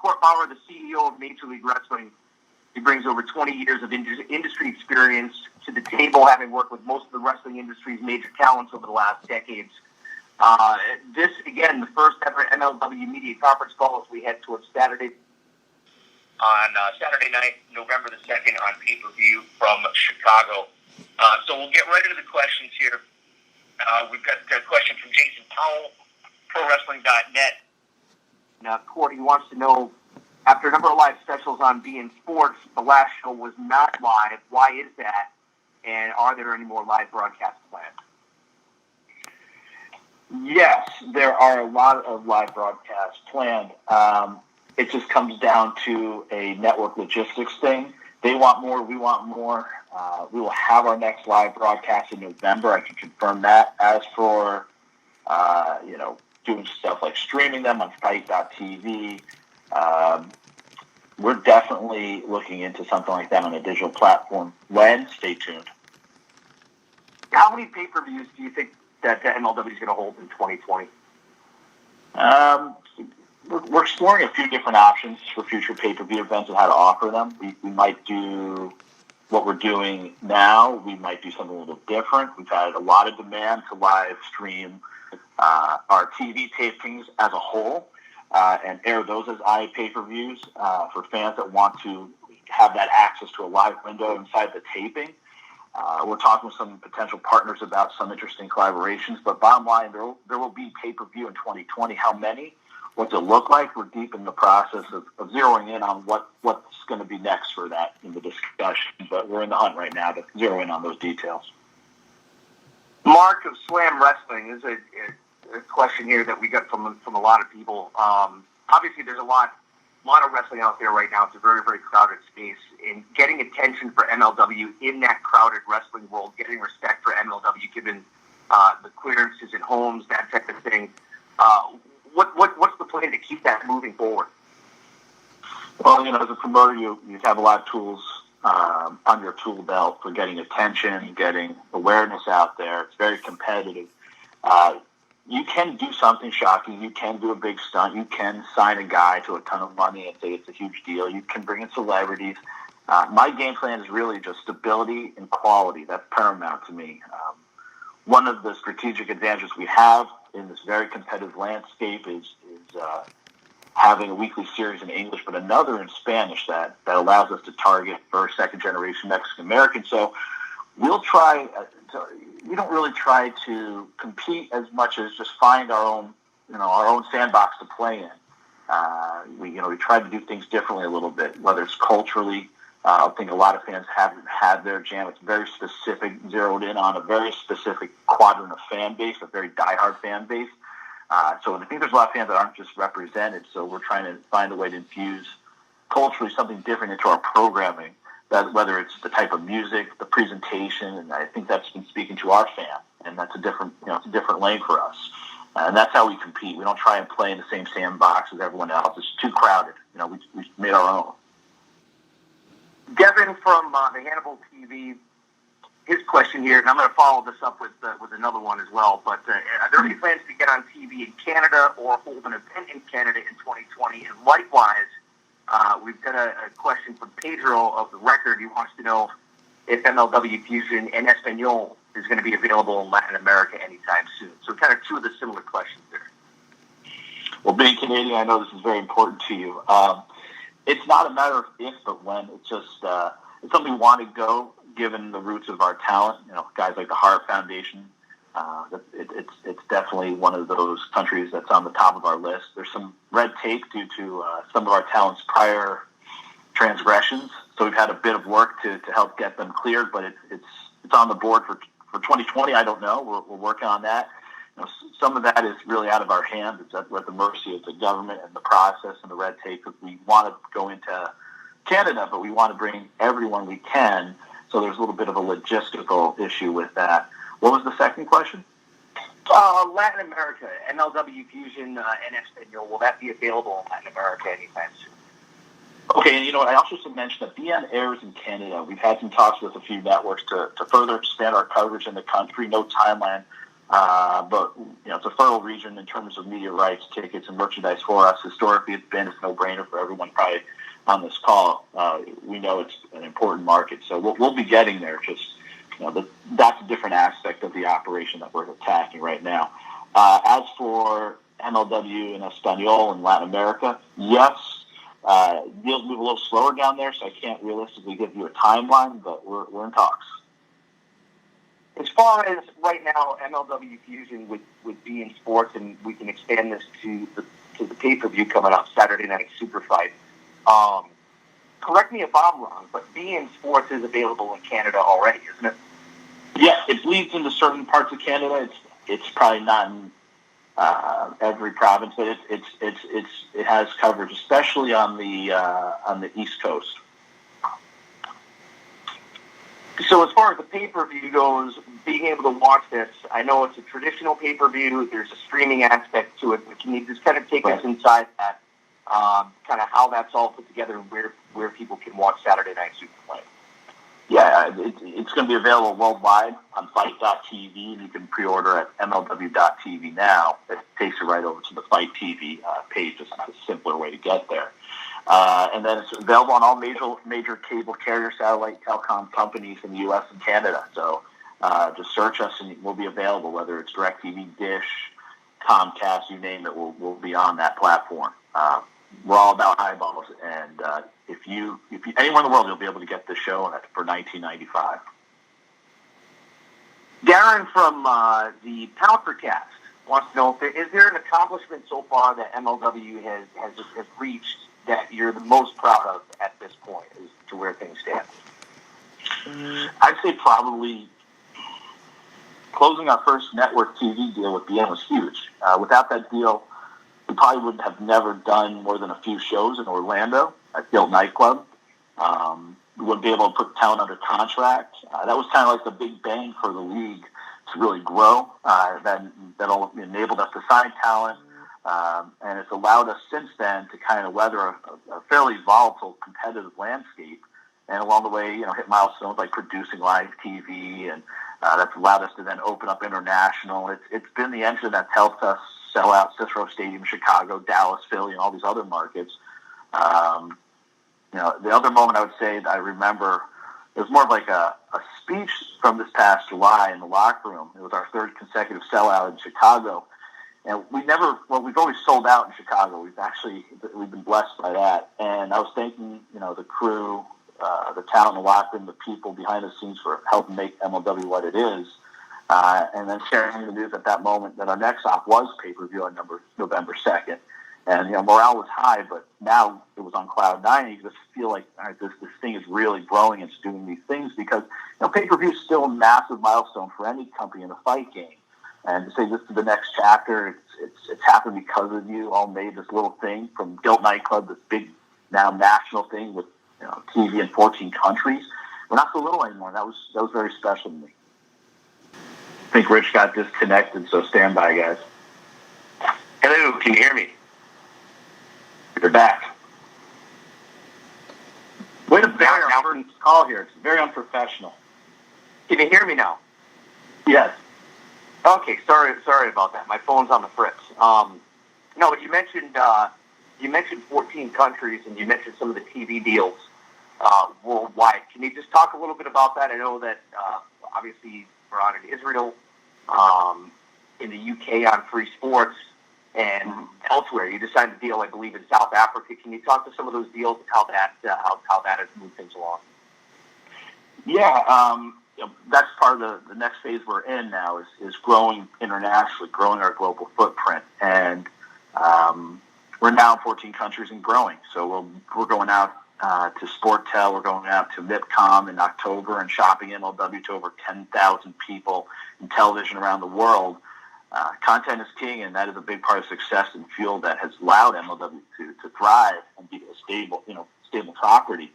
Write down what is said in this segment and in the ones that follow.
Court Bauer, the CEO of Major League Wrestling. He brings over 20 years of industry experience to the table, having worked with most of the wrestling industry's major talents over the last decades. This, again, the first ever MLW media conference call as we head towards Saturday. On Saturday night, November the 2nd, on pay-per-view from Chicago. So we'll get right into the questions here. We've got a question from Jason Powell, ProWrestling.net. Now, Court, he wants to know, after a number of live specials on beIN Sports, the last show was not live. Why is that? And are there any more live broadcasts planned? Yes, there are a lot of live broadcasts planned. It just comes down to a network logistics thing. They want more, we want more. We will have our next live broadcast in November. I can confirm that. As for, doing stuff like streaming them on Fight.tv, we're definitely looking into something like that on a digital platform. When? Stay tuned. How many pay-per-views do you think that MLW is going to hold in 2020? We're exploring a few different options for future pay-per-view events and how to offer them. We might do what we're doing now. We might do something a little different. We've had a lot of demand to live stream our TV tapings as a whole and air those as pay-per-views for fans that want to have that access to a live window inside the taping. We're talking with some potential partners about some interesting collaborations, but bottom line, there will be pay-per-view in 2020. How many? What's it look like? We're deep in the process of zeroing in on what's going to be next for that in the discussion, but we're in the hunt right now to zero in on those details. Mark of Slam Wrestling, is a question here that we got from a lot of people. Obviously, there's a lot of wrestling out there right now. It's a very, very crowded space. And getting attention for MLW in that crowded wrestling world, getting respect for MLW given the clearances in homes, that type of thing. What's the plan to keep that moving forward? Well, as a promoter, you have a lot of tools on your tool belt for getting attention, getting awareness out there. It's very competitive. You can do something shocking. You can do a big stunt. You can sign a guy to a ton of money and say it's a huge deal. You can bring in celebrities. My game plan is really just stability and quality. That's paramount to me. One of the strategic advantages we have in this very competitive landscape is having a weekly series in English, but another in Spanish that allows us to target first, second generation Mexican Americans. So we'll try. We don't really try to compete as much as just find our own sandbox to play in. We try to do things differently a little bit, whether it's culturally. I think a lot of fans haven't had their jam. It's very specific, zeroed in on a very specific quadrant of fan base, a very diehard fan base. So I think there's a lot of fans that aren't just represented. So we're trying to find a way to infuse culturally something different into our programming. That whether it's the type of music, the presentation, and I think that's been speaking to our fan, and that's a different lane for us. And that's how we compete. We don't try and play in the same sandbox as everyone else. It's too crowded. We made our own. Devin from the Hannibal TV, his question here, and I'm going to follow this up with another one as well, but are there any plans to get on TV in Canada or hold an event in Canada in 2020? And likewise, we've got a question from Pedro of The Record. He wants to know if MLW Fusion en Espanol is going to be available in Latin America anytime soon. So kind of two of the similar questions there. Well, being Canadian, I know this is very important to you. It's not a matter of if, but when. It's just it's something we want to go, given the roots of our talent. Guys like the Hart Foundation. It's definitely one of those countries that's on the top of our list. There's some red tape due to some of our talent's prior transgressions, so we've had a bit of work to help get them cleared. But it's on the board for 2020. I don't know. We're working on that. Some of that is really out of our hands. It's at the mercy of the government and the process and the red tape. Because we want to go into Canada, but we want to bring everyone we can. So there's a little bit of a logistical issue with that. What was the second question? Latin America, MLW Fusion en Espanol, will that be available in Latin America anytime soon? Okay, and I also should mention that BN airs in Canada. We've had some talks with a few networks to further expand our coverage in the country. No timeline But it's a fertile region in terms of media rights, tickets, and merchandise for us. Historically, it's a no-brainer for everyone probably on this call. We know it's an important market, so we'll be getting there. Just that's a different aspect of the operation that we're attacking right now. As for MLW and Espanol in Latin America, yes, deals move a little slower down there, so I can't realistically give you a timeline, but we're in talks. As far as right now, MLW fusion with beIN Sports, and we can expand this to the pay-per-view coming up, Saturday Night Super Fight. Correct me if I'm wrong, but beIN Sports is available in Canada already, isn't it? Yeah, it bleeds into certain parts of Canada. It's probably not in every province, but it has coverage, especially on the East Coast. So as far as the pay-per-view goes, being able to watch this, I know it's a traditional pay-per-view. There's a streaming aspect to it. But can you just kind of take us inside that, kind of how that's all put together and where people can watch Saturday Night Super Fight? Yeah, it's going to be available worldwide on Fight.tv, and you can pre-order at MLW.tv now. It takes you right over to the Fight TV page. It's a simpler way to get there. And then it's available on all major cable carrier satellite telecom companies in the U.S. and Canada. So just search us and we'll be available, whether it's DirecTV, Dish, Comcast, you name it, we'll be on that platform. We're all about eyeballs, and if anyone in the world, you'll be able to get the show for $19.95. Darren from the Pouncercast wants to know, is there an accomplishment so far that MLW has reached that you're the most proud of at this point, as to where things stand? I'd say probably closing our first network TV deal with beIN was huge. Without that deal, we probably would have never done more than a few shows in Orlando at Guild Nightclub. We wouldn't be able to put talent under contract. That was kind of like the big bang for the league to really grow. That enabled us to sign talent. And it's allowed us since then to kind of weather a fairly volatile competitive landscape, and along the way, hit milestones like producing live TV, and that's allowed us to then open up international. It's been the engine that's helped us sell out Cicero Stadium, Chicago, Dallas, Philly, and all these other markets. The other moment I would say that I remember, it was more of like a speech from this past July in the locker room. It was our third consecutive sellout in Chicago. And we've always sold out in Chicago. We've been blessed by that. And I was thanking, the crew, the talent in the locker room, the people behind the scenes for helping make MLW what it is. And then sharing the news at that moment that our next op was pay-per-view on November 2nd. And, morale was high, but now it was on cloud nine. You just feel like, all right, this thing is really growing. It's doing these things because, pay-per-view is still a massive milestone for any company in the fight game. And to say this is the next chapter, it's happened because of you. All made this little thing from Guild Nightclub, this big now national thing with TV in 14 countries. We're not so little anymore. That was very special to me. I think Rich got disconnected, so stand by, guys. Hello, can you hear me? You're back. Way to bury our first call here. It's very unprofessional. Can you hear me now? Yes. Okay, sorry about that. My phone's on the fritz. But you mentioned 14 countries, and you mentioned some of the TV deals worldwide. Can you just talk a little bit about that? I know that obviously we're on in Israel, in the UK on Free Sports, and elsewhere. You just signed a deal, I believe, in South Africa. Can you talk to some of those deals and how that has moved things along? Yeah. That's part of the next phase we're in now is growing internationally, growing our global footprint. And we're now in 14 countries and growing. So we're going out to Sportel. We're going out to MIPCOM in October and shopping MLW to over 10,000 people in television around the world. Content is king, and that is a big part of success and fuel that has allowed MLW to thrive and be a stable property.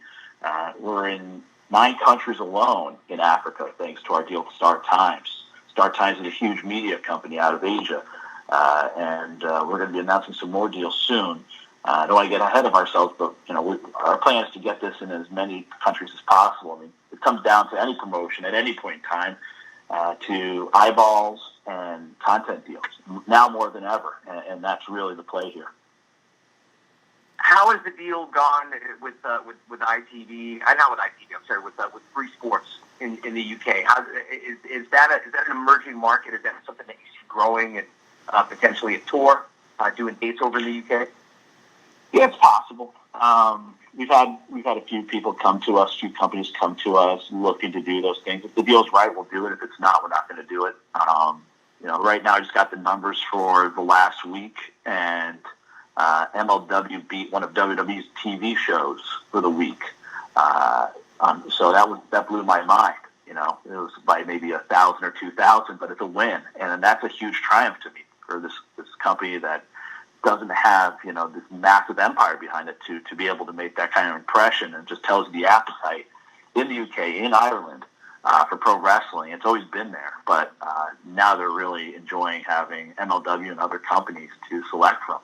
We're in 9 countries alone in Africa, thanks to our deal with Star Times. Star Times is a huge media company out of Asia, and we're going to be announcing some more deals soon. I don't want to get ahead of ourselves, but our plan is to get this in as many countries as possible. I mean, it comes down to any promotion at any point in time to eyeballs and content deals, now more than ever, and that's really the play here. How has the deal gone with ITV? Not with ITV. I'm sorry, with Free Sports in the UK. Is that an emerging market? Is that something that you see growing and potentially a tour, doing dates over in the UK? Yeah, it's possible. We've had a few people come to us, a few companies come to us looking to do those things. If the deal's right, we'll do it. If it's not, we're not going to do it. Right now I just got the numbers for the last week, and MLW beat one of WWE's TV shows for the week. So that blew my mind. It was by maybe 1,000 or 2,000, but it's a win, and that's a huge triumph to me for this company that doesn't have this massive empire behind it to be able to make that kind of impression, and just tells you the appetite in the UK, in Ireland, for pro wrestling. It's always been there, but now they're really enjoying having MLW and other companies to select from.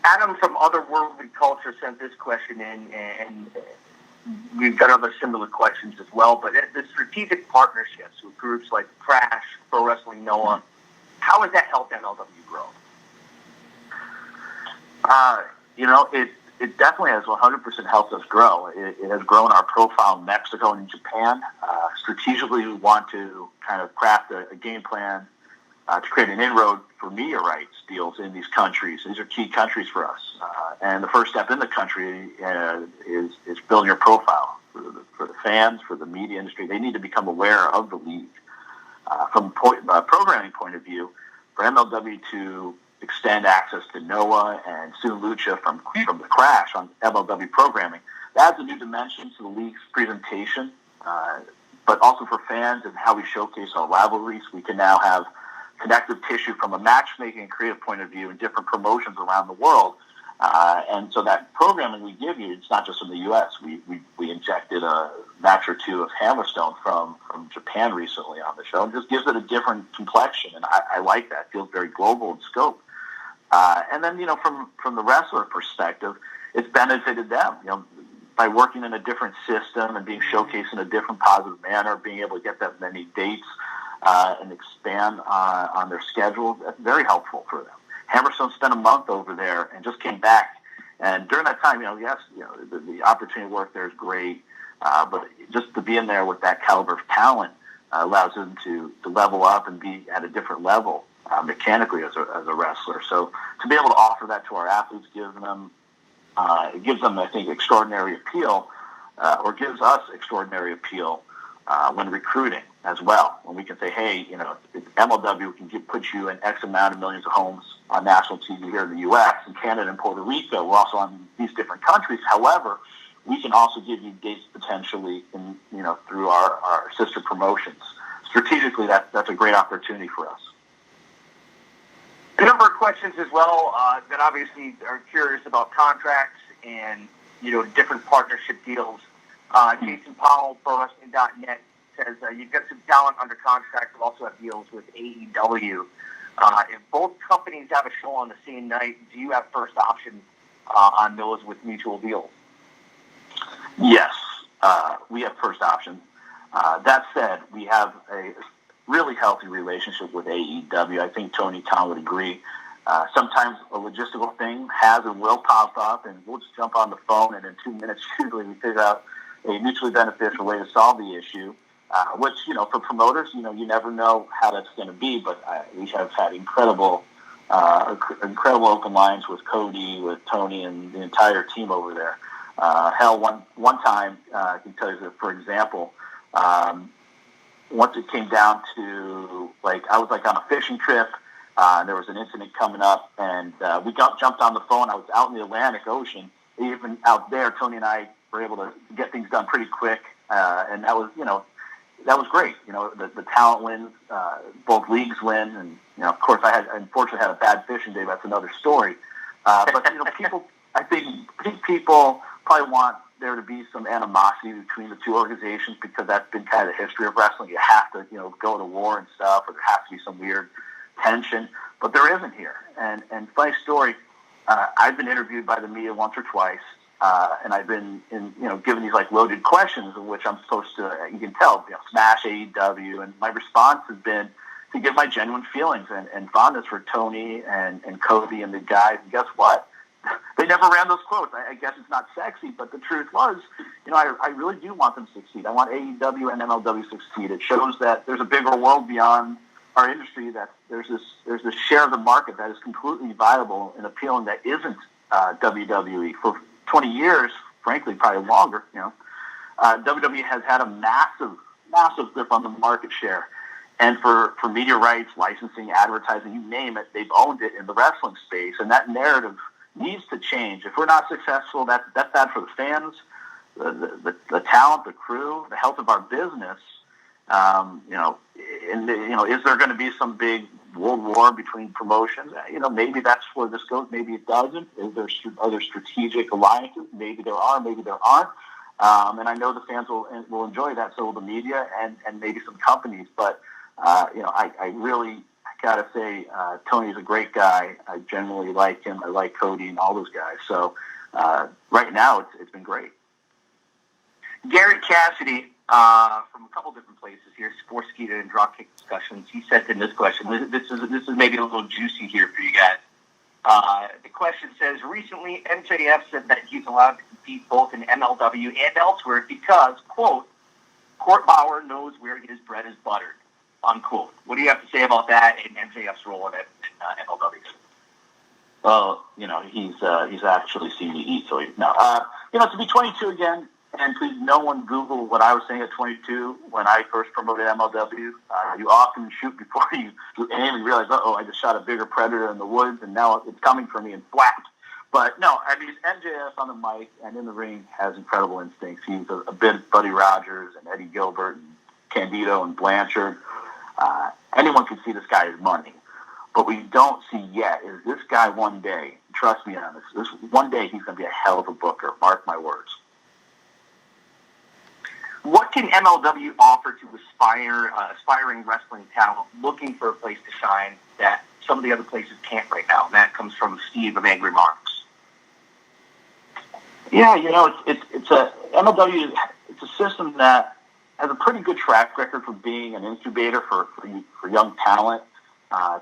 Adam from Otherworldly Culture sent this question in, and we've got other similar questions as well, but the strategic partnerships with groups like Crash, Pro Wrestling Noah, how has that helped MLW grow? It definitely has 100% helped us grow. It has grown our profile in Mexico and in Japan. Strategically, we want to kind of craft a game plan to create an inroad for media rights deals in these countries. These are key countries for us. And the first step in the country is building your profile for the fans, for the media industry. They need to become aware of the league. From a programming point of view, for MLW to extend access to Noah and soon Lucha from the Crash on MLW programming, that adds a new dimension to the league's presentation, but also for fans and how we showcase our rivalries. We can now have connective tissue from a matchmaking and creative point of view in different promotions around the world. And so that programming we give you, it's not just from the U.S. We injected a match or two of Hammerstone from Japan recently on the show, and just gives it a different complexion, and I like that. It feels very global in scope. And then, from the wrestler perspective, it's benefited them, by working in a different system and being showcased in a different positive manner, being able to get that many dates and expand on their schedule. That's very helpful for them. Hammerstone spent a month over there and just came back. And during that time, yes, the opportunity to work there is great, but just to be in there with that caliber of talent allows them to level up and be at a different level mechanically as a wrestler. So to be able to offer that to our athletes gives them, I think, extraordinary appeal, or gives us extraordinary appeal when recruiting as well. When we can say, hey, MLW can put you in X amount of millions of homes on national TV here in the U.S. and Canada and Puerto Rico. We're also on these different countries. However, we can also give you dates potentially through our sister promotions. Strategically, that's a great opportunity for us. A number of questions as well that obviously are curious about contracts and different partnership deals. Jason Powell, ProWrestling.net, says you've got some talent under contract, but also have deals with AEW. If both companies have a show on the same night, do you have first option on those with mutual deals? Yes, we have first option. That said, we have a really healthy relationship with AEW. I think Tony Khan would agree. Sometimes a logistical thing has and will pop up, and we'll just jump on the phone, and in 2 minutes, usually we figure out a mutually beneficial way to solve the issue, which, for promoters, you never know how that's going to be, but we have had incredible open lines with Cody, with Tony, and the entire team over there. Hell, one time, I can tell you that, for example, once it came down to, I was on a fishing trip, and there was an incident coming up, and we jumped on the phone. I was out in the Atlantic Ocean. Even out there, Tony and I were able to get things done pretty quick, and that was great. The talent wins, both leagues win, and of course, I unfortunately had a bad fishing day. That's another story. But I think people probably want there to be some animosity between the two organizations, because that's been kind of the history of wrestling. You have to, go to war and stuff, or there has to be some weird tension, but there isn't here. And funny story, I've been interviewed by the media once or twice, and I've been given these loaded questions in which I'm supposed to, you can tell, smash AEW, and my response has been, to give my genuine feelings and fondness for Tony and Cody and the guys. And guess what? They never ran those quotes. I guess it's not sexy, but the truth was, I really do want them to succeed. I want AEW and MLW to succeed. It shows that there's a bigger world beyond our industry, that there's this share of the market that is completely viable and appealing that isn't WWE. For 20 years, frankly, probably longer, WWE has had a massive grip on the market share. And for media rights, licensing, advertising, you name it, they've owned it in the wrestling space. And that narrative needs to change. If we're not successful, that's bad for the fans, the talent, the crew, the health of our business. Is there going to be some big world war between promotions? Maybe that's where this goes. Maybe it doesn't. Are there strategic alliances? Maybe there are. Maybe there aren't. And I know the fans will enjoy that. So will the media and maybe some companies. But I really gotta say, Tony's a great guy. I generally like him. I like Cody and all those guys. So right now, it's been great. Gary Cassidy, from a couple different places here, Sportskeeda and Dropkick Discussions, he sent in this question. This is maybe a little juicy here for you guys. The question says, recently MJF said that he's allowed to compete both in MLW and elsewhere because, quote, Court Bauer knows where his bread is buttered, unquote. What do you have to say about that and MJF's role in MLW? Well, he's actually seen me eat, so to be 22 again. And please, no one Google what I was saying at 22 when I first promoted MLW. You often shoot before you aim and realize, I just shot a bigger predator in the woods, and now it's coming for me and whack. But no, MJF on the mic and in the ring has incredible instincts. He's a bit of Buddy Rogers and Eddie Gilbert and Candido and Blanchard. Anyone can see this guy is money. What we don't see yet is this guy one day, trust me on this one day he's going to be a hell of a booker. Mark my words. What can MLW offer to aspiring wrestling talent looking for a place to shine that some of the other places can't right now? And that comes from Steve of Angry Marks. Yeah, it's a MLW. It's a system that has a pretty good track record for being an incubator for young talent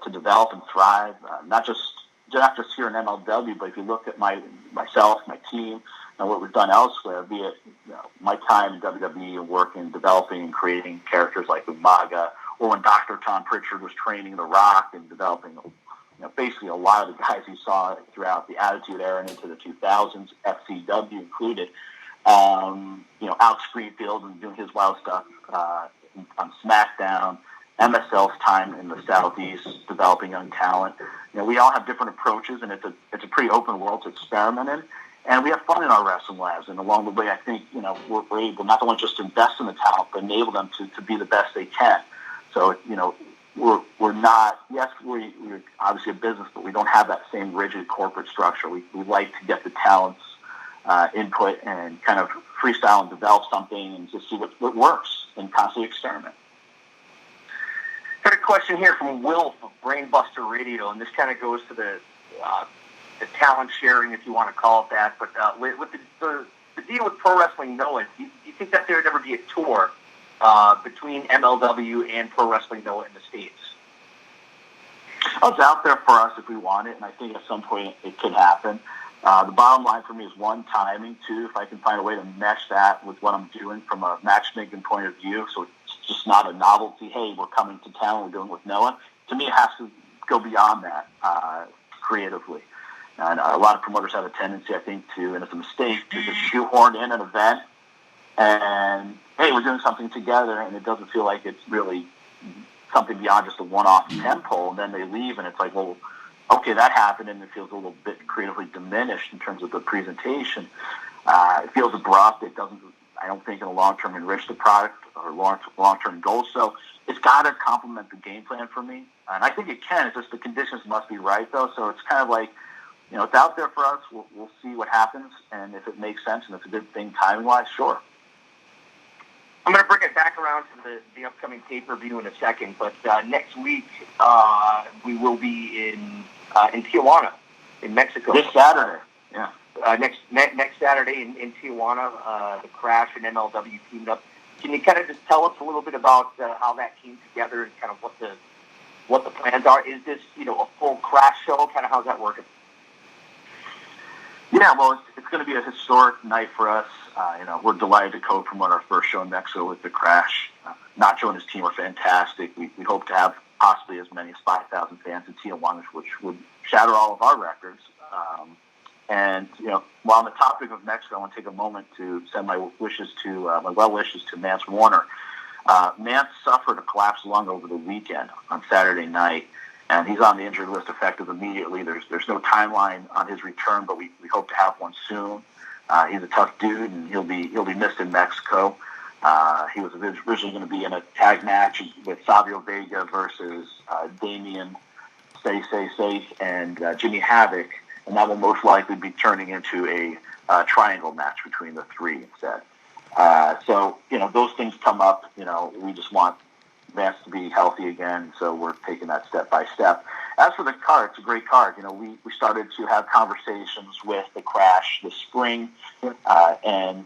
to develop and thrive. Not just here in MLW, but if you look at myself, my team, and what we've done elsewhere, be it my time in WWE and working, developing and creating characters like Umaga, or when Dr. Tom Pritchard was training The Rock and developing basically a lot of the guys you saw throughout the Attitude Era and into the 2000s, FCW included. Alex Greenfield and doing his wild stuff on SmackDown, MSL's time in the Southeast, developing young talent. We all have different approaches, and it's a pretty open world to experiment in. And we have fun in our wrestling labs. And along the way, I think, we're able not only just to invest in the talent, but enable them to be the best they can. So, we're not, yes, we're obviously a business, but we don't have that same rigid corporate structure. We like to get the talent's input and kind of freestyle and develop something and just see what works and constantly experiment. Got a question here from Will of Brainbuster Radio, and this kind of goes to the talent sharing, if you want to call it that. But with the deal with Pro Wrestling Noah, do you think that there would ever be a tour between MLW and Pro Wrestling Noah in the States? Oh, it's out there for us if we want it, and I think at some point it could happen. The bottom line for me is, one, timing. Two, if I can find a way to mesh that with what I'm doing from a matchmaking point of view, so it's just not a novelty, hey, we're coming to town, we're doing it with Noah. To me, it has to go beyond that creatively. And a lot of promoters have a tendency, I think, and it's a mistake, to just shoehorn in an event and, hey, we're doing something together, and it doesn't feel like it's really something beyond just a one-off tempo, and then they leave, and it's like, well, okay, that happened, and it feels a little bit creatively diminished in terms of the presentation. It feels abrupt. It doesn't, I don't think, in the long term enrich the product or long-term goals. So it's got to complement the game plan for me, and I think it can. It's just the conditions must be right, though. So it's kind of like, it's out there for us. We'll see what happens, and if it makes sense and it's a good thing timing-wise, sure. I'm going to bring it back around to the upcoming pay-per-view in a second, but next week we will be in Tijuana, in Mexico. This Saturday, yeah. Next Saturday in Tijuana, the Crash and MLW teamed up. Can you kind of just tell us a little bit about how that came together and kind of what the what the plans are? Is this, a full Crash show? Kind of how's that working? Yeah, well, it's going to be a historic night for us. We're delighted to co-promote our first show in Mexico with the Crash. Nacho and his team are fantastic. We hope to have possibly as many as 5,000 fans in Tijuana, which would shatter all of our records. While on the topic of Mexico, I want to take a moment to send my wishes to Mance Warner. Mance suffered a collapsed lung over the weekend on Saturday night, and he's on the injured list effective immediately. There's no timeline on his return, but we hope to have one soon. He's a tough dude, and he'll be missed in Mexico. He was originally going to be in a tag match with Savio Vega versus Damian Safe and Jimmy Havoc, and that will most likely be turning into a triangle match between the three instead. Those things come up. We just want Vance to be healthy again, so we're taking that step by step. As for the card, it's a great card. We started to have conversations with the Crash this spring, and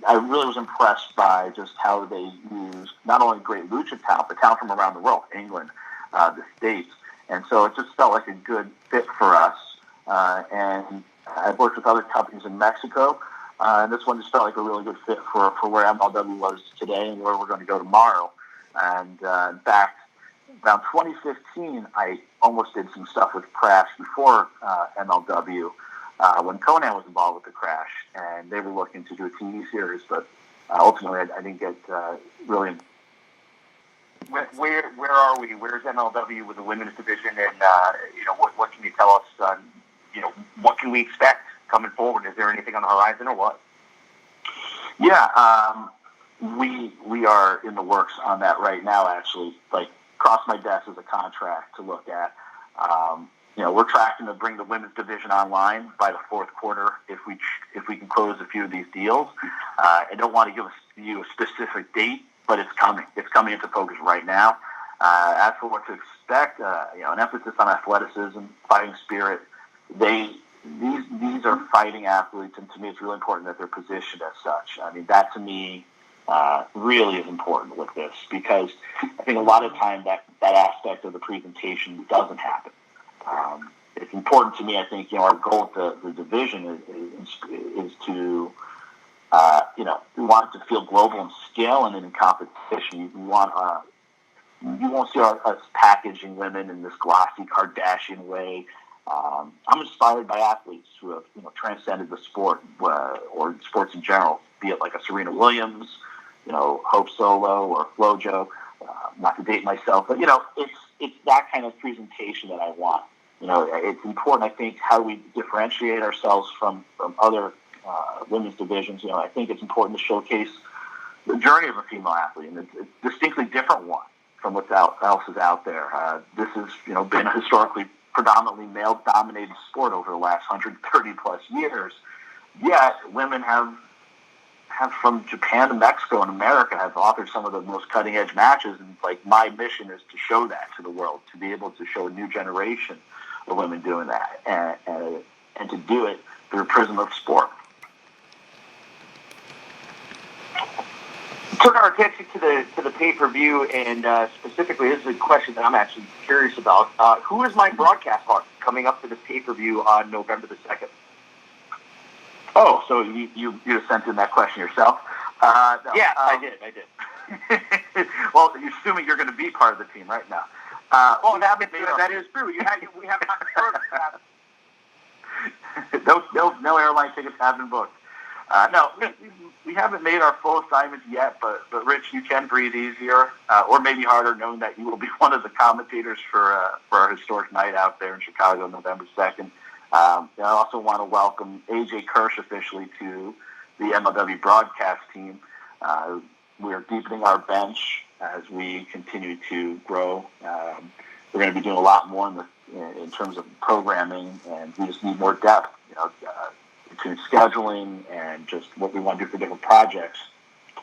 I really was impressed by just how they use not only great lucha talent, but talent from around the world, England, the States. And so it just felt like a good fit for us. And I've worked with other companies in Mexico, and this one just felt like a really good fit for where MLW was today and where we're going to go tomorrow. And in fact, around 2015, I almost did some stuff with Crash before MLW when Conan was involved with the Crash, and they were looking to do a TV series, but ultimately I didn't get really. Where are we? Where's MLW with the women's division, and what can you tell us? What can we expect coming forward? Is there anything on the horizon, or what? Yeah, we are in the works on that right now. Actually, cross my desk as a contract to look at. We're tracking to bring the women's division online by the fourth quarter if we can close a few of these deals. I don't want to give you a specific date, but it's coming. It's coming into focus right now. As for what to expect, an emphasis on athleticism, fighting spirit. These are fighting athletes, and to me, it's really important that they're positioned as such. I mean, that to me really is important with this, because I think a lot of time that aspect of the presentation doesn't happen. It's important to me. I think our goal with the division is to we want it to feel global in scale and in competition. You won't see us packaging women in this glossy Kardashian way. I'm inspired by athletes who have transcended the sport or sports in general, be it like a Serena Williams, Hope Solo or FloJo. Not to date myself, but it's that kind of presentation that I want. It's important, I think, how we differentiate ourselves from other women's divisions. I think it's important to showcase the journey of a female athlete, and it's a distinctly different one from what else is out there. This has been a historically predominantly male-dominated sport over the last 130 plus years. Yet women have from Japan to Mexico and America have authored some of the most cutting-edge matches, and my mission is to show that to the world, to be able to show a new generation of women doing that, and to do it through a prism of sport. Turn our attention to the pay-per-view, and specifically, this is a question that I'm actually curious about. Who is my broadcast partner coming up to the pay-per-view on November the 2nd? Oh, so you just sent in that question yourself? No, yeah, I did. Well, you're assuming you're going to be part of the team right now. That is true. We have not No airline tickets have been booked. No, we haven't made our full assignments yet, but Rich, you can breathe easier, or maybe harder, knowing that you will be one of the commentators for our historic night out there in Chicago, November 2nd. I also want to welcome AJ Kirsch officially to the MLW broadcast team. We're deepening our bench as we continue to grow. We're going to be doing a lot more in terms of programming, and we just need more depth, between scheduling and just what we want to do for different projects.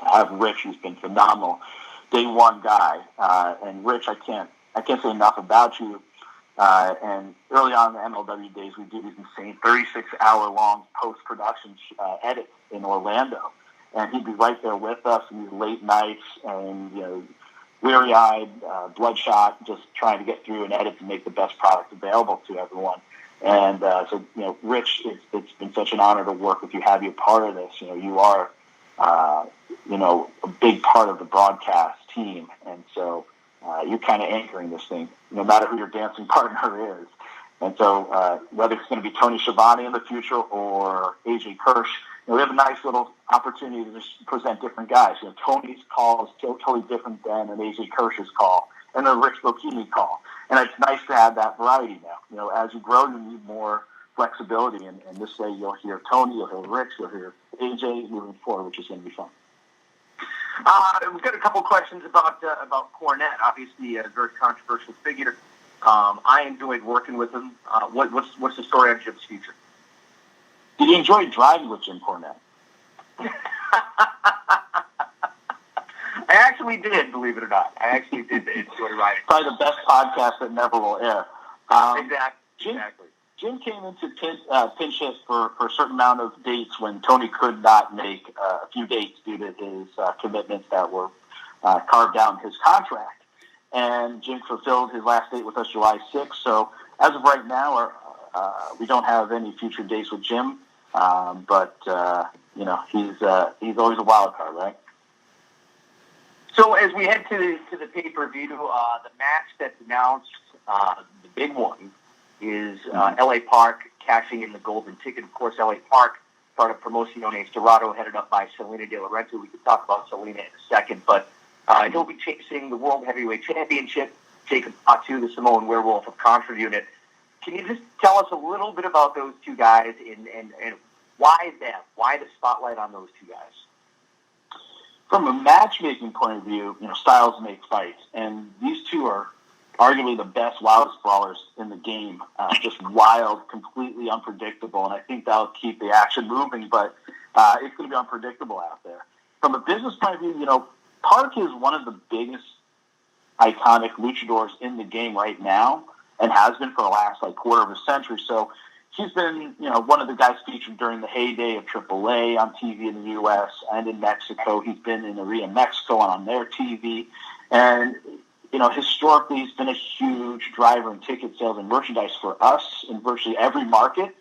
I have Rich, who's been phenomenal, day one guy, and Rich, I can't say enough about you. And early on in the MLW days, we do these insane 36-hour-long post-production edits in Orlando. And he'd be right there with us in these late nights. And, weary-eyed, bloodshot, just trying to get through and edit to make the best product available to everyone. And so, Rich, it's been such an honor to work with you, have you a part of this. You are, a big part of the broadcast team. And so you're kind of anchoring this thing, no matter who your dancing partner is. And so whether it's going to be Tony Schiavone in the future or AJ Kirsch, we have a nice little opportunity to just present different guys. Tony's call is totally different than an AJ Kirsch's call and a Rich Bocchini call. And it's nice to have that variety now. As you grow, you need more flexibility. And this way you'll hear Tony, you'll hear Rich, you'll hear AJ moving forward, which is going to be fun. We've got a couple questions about Cornette. Obviously, a very controversial figure. I enjoyed working with him. What's the story on Jim's future? Did you enjoy driving with Jim Cornette? I actually did, believe it or not. I actually did enjoy riding. Probably the best podcast that never will air. Exactly. Jim came into pinch hit for a certain amount of dates when Tony could not make a few dates due to his commitments that were carved out in his contract. And Jim fulfilled his last date with us July 6th. So as of right now, we don't have any future dates with Jim. But he's always a wild card, right? So as we head to the pay-per-view, the match that's announced, the big one, is L.A. Park cashing in the golden ticket. Of course, L.A. Park, part of Promociones Dorado, headed up by Selena De Laurentiis. We could talk about Selena in a second, but he'll be chasing the World Heavyweight Championship, Jacob Fatu, the Samoan Werewolf of Contra Unit. Can you just tell us a little bit about those two guys and why them? Why the spotlight on those two guys? From a matchmaking point of view, styles make fights, and these two are arguably the best, wildest brawlers in the game. Just wild, completely unpredictable, and I think that'll keep the action moving, but it's going to be unpredictable out there. From a business point of view, Park is one of the biggest iconic luchadors in the game right now, and has been for the last quarter of a century. So he's been, one of the guys featured during the heyday of AAA on TV in the U.S. and in Mexico. He's been in Arena Mexico and on their TV. And, historically he's been a huge driver in ticket sales and merchandise for us in virtually every market.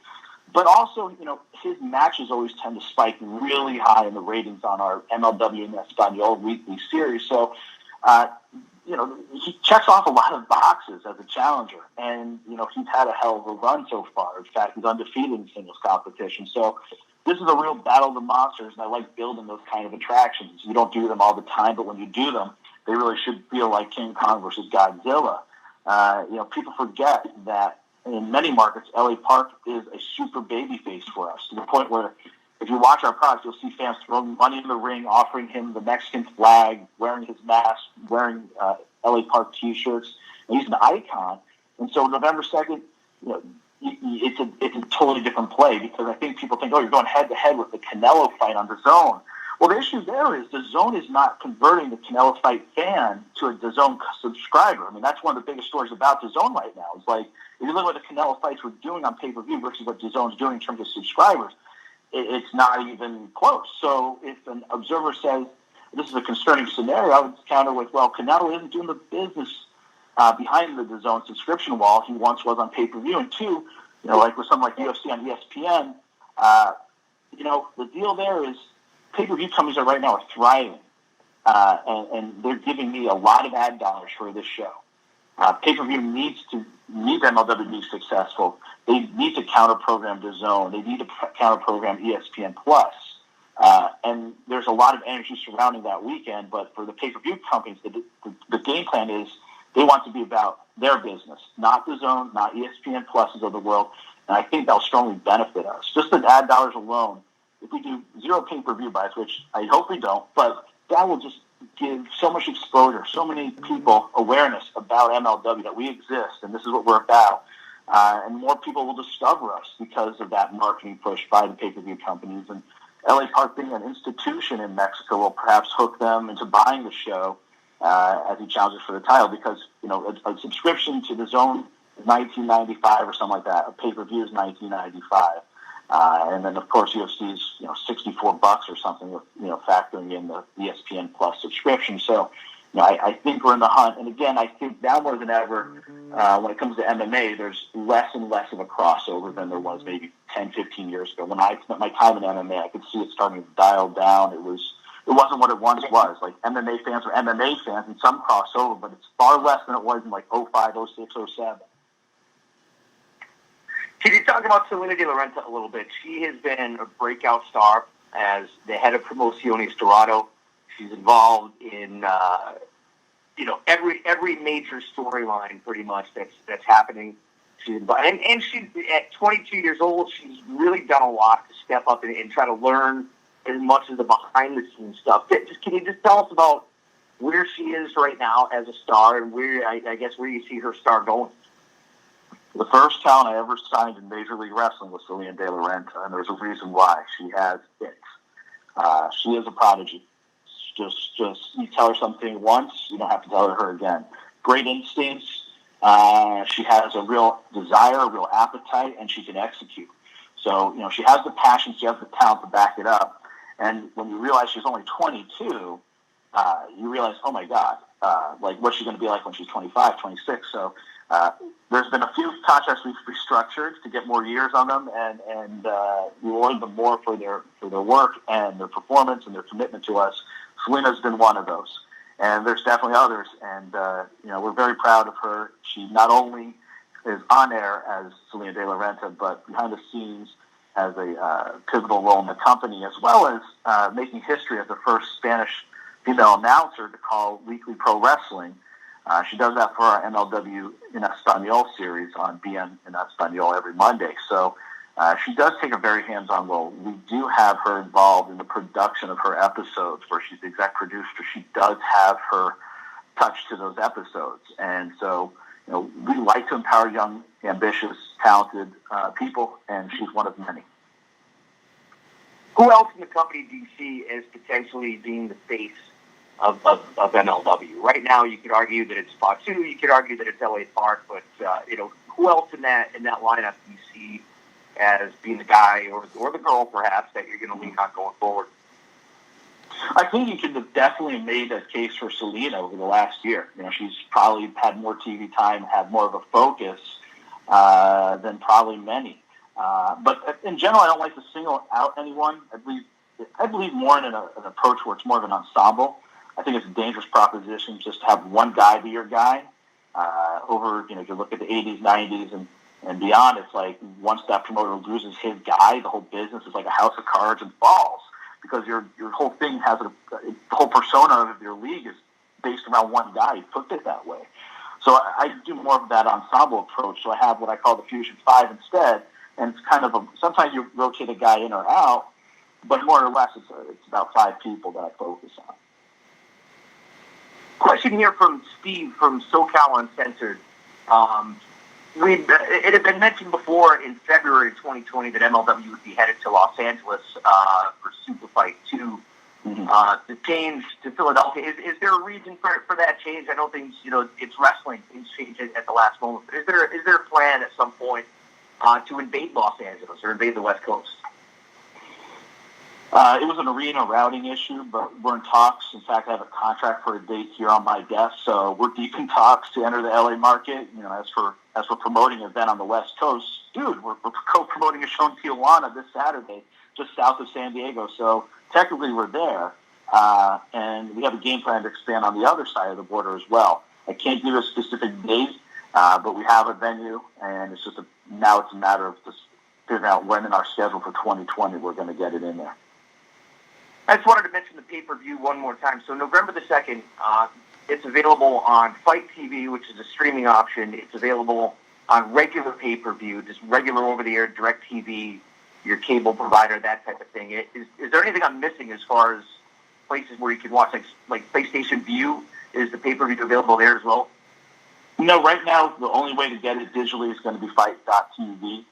But also, his matches always tend to spike really high in the ratings on our MLW and Espanol weekly series. So, he checks off a lot of boxes as a challenger, and, he's had a hell of a run so far. In fact, he's undefeated in singles competition. So this is a real battle of the monsters, and I like building those kind of attractions. You don't do them all the time, but when you do them, they really should feel like King Kong versus Godzilla. People forget that in many markets, LA Park is a super baby face for us, to the point where if you watch our products, you'll see fans throwing money in the ring, offering him the Mexican flag, wearing his mask, wearing LA Park T-shirts. And he's an icon. And so November 2nd, it's a totally different play, because I think people think, you're going head-to-head with the Canelo fight on DAZN. Well, the issue there is DAZN is not converting the Canelo fight fan to a DAZN subscriber. I mean, that's one of the biggest stories about DAZN right now. It's like, if you look at what the Canelo fights were doing on pay-per-view versus what DAZN's doing in terms of subscribers, it's not even close. So if an observer says this is a concerning scenario, I would counter with, Canelo isn't doing the business behind the DAZN subscription wall he once was on pay-per-view. And two, like with something like UFC on ESPN, the deal there is pay-per-view companies right now are thriving, and they're giving me a lot of ad dollars for this show. Pay-per-view needs MLW to be successful. They need to counter-program DAZN. They need to counter-program ESPN+. And there's a lot of energy surrounding that weekend, but for the pay-per-view companies, the game plan is they want to be about their business, not DAZN, not ESPN Pluses of the world, and I think that'll strongly benefit us. Just the ad dollars alone, if we do zero pay-per-view buys, which I hope we don't, but that will just give so much exposure, so many people awareness about MLW, that we exist, and this is what we're about. And more people will discover us because of that marketing push by the pay-per-view companies. And LA Park being an institution in Mexico will perhaps hook them into buying the show as he challenges for the title, because, a subscription to DAZN is $19.95 or something like that. A pay-per-view is $19.95. And then, of course, UFC's, $64 or something, with, factoring in the ESPN Plus subscription. So, I think we're in the hunt. And again, I think now more than ever, when it comes to MMA, there's less and less of a crossover than there was maybe 10, 15 years ago. When I spent my time in MMA, I could see it starting to dial down. It wasn't what it once was. Like MMA fans are MMA fans and some crossover, but it's far less than it was in like 05, 06, 07. Can you talk about Selena De La Renta a little bit? She has been a breakout star as the head of Promociones Dorado. She's involved in every major storyline pretty much that's happening. She's and she's at 22 years old. She's really done a lot to step up and try to learn as much of the behind the scenes stuff. Can you just tell us about where she is right now as a star and where where you see her star going? The first talent I ever signed in Major League Wrestling was Selena De La Renta, and there's a reason why. She has it. She is a prodigy. Just you tell her something once, you don't have to tell her again. Great instincts. She has a real desire, a real appetite, and she can execute. So, she has the passion, she has the talent to back it up. And when you realize she's only 22, you realize, oh my God, what's she going to be like when she's 25, 26? So there's been a few contracts we've restructured to get more years on them and reward them more for their work and their performance and their commitment to us. Selena's been one of those. And there's definitely others. And, we're very proud of her. She not only is on air as Selena De La Renta, but behind the scenes has a pivotal role in the company, as well as making history as the first Spanish female announcer to call weekly pro wrestling. She does that for our MLW in Espanol series on BN in Espanol every Monday. So she does take a very hands-on role. We do have her involved in the production of her episodes, where she's the exec producer. She does have her touch to those episodes. And so, we like to empower young, ambitious, talented people, and she's one of many. Who else in the company do you see as potentially being the face of MLW? Right now, you could argue that it's Fatu, you could argue that it's LA Park, but who else in that lineup do you see as being the guy or the girl, perhaps, that you're going to lean on going forward? I think you could have definitely made a case for Selena over the last year. She's probably had more TV time, had more of a focus than probably many. But in general, I don't like to single out anyone. I believe more in an approach where it's more of an ensemble. I think it's a dangerous proposition just to have one guy be your guy. If you look at the 80s, 90s, and beyond, it's like once that promoter loses his guy, the whole business is like a house of cards and falls, because your whole thing has the whole persona of your league is based around one guy. You put it that way. So I do more of that ensemble approach. So I have what I call the Fusion 5 instead, and it's kind of sometimes you rotate a guy in or out, but more or less it's about 5 people that I focus on. Question here from Steve from SoCal Uncensored. It had been mentioned before in February 2020 that MLW would be headed to Los Angeles for Super Fight 2. The change to Philadelphia. Is there a reason for that change? I know things, it's wrestling. Things change at the last moment. But is there a plan at some point to invade Los Angeles or invade the West Coast? It was an arena routing issue, but we're in talks. In fact, I have a contract for a date here on my desk, so we're deep in talks to enter the LA market. As for promoting an event on the West Coast, dude, we're co-promoting a show in Tijuana this Saturday, just south of San Diego. So technically, we're there, and we have a game plan to expand on the other side of the border as well. I can't give a specific date, but we have a venue, and it's now it's a matter of just figuring out when in our schedule for 2020 we're going to get it in there. I just wanted to mention the pay-per-view one more time. So November the 2nd, it's available on Fight TV, which is a streaming option. It's available on regular pay-per-view, just regular over-the-air, direct TV, your cable provider, that type of thing. Is there anything I'm missing as far as places where you can watch, like PlayStation View? Is the pay-per-view available there as well? No, right now the only way to get it digitally is going to be Fight.tv.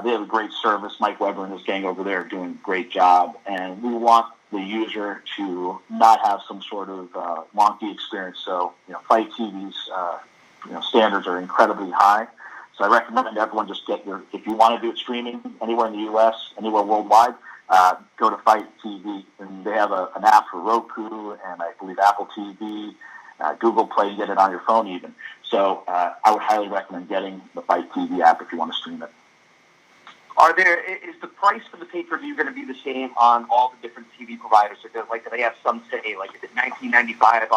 They have a great service. Mike Weber and his gang over there are doing a great job, and we want the user to not have some sort of wonky experience. So, Fight TV's standards are incredibly high. So I recommend everyone just if you want to do it streaming anywhere in the U.S., anywhere worldwide, go to Fight TV. And they have an app for Roku and I believe Apple TV. Google Play and get it on your phone even. So I would highly recommend getting the Fight TV app if you want to stream it. Is the price for the pay-per-view going to be the same on all the different TV providers? Or do they have some say, like, is it $19.95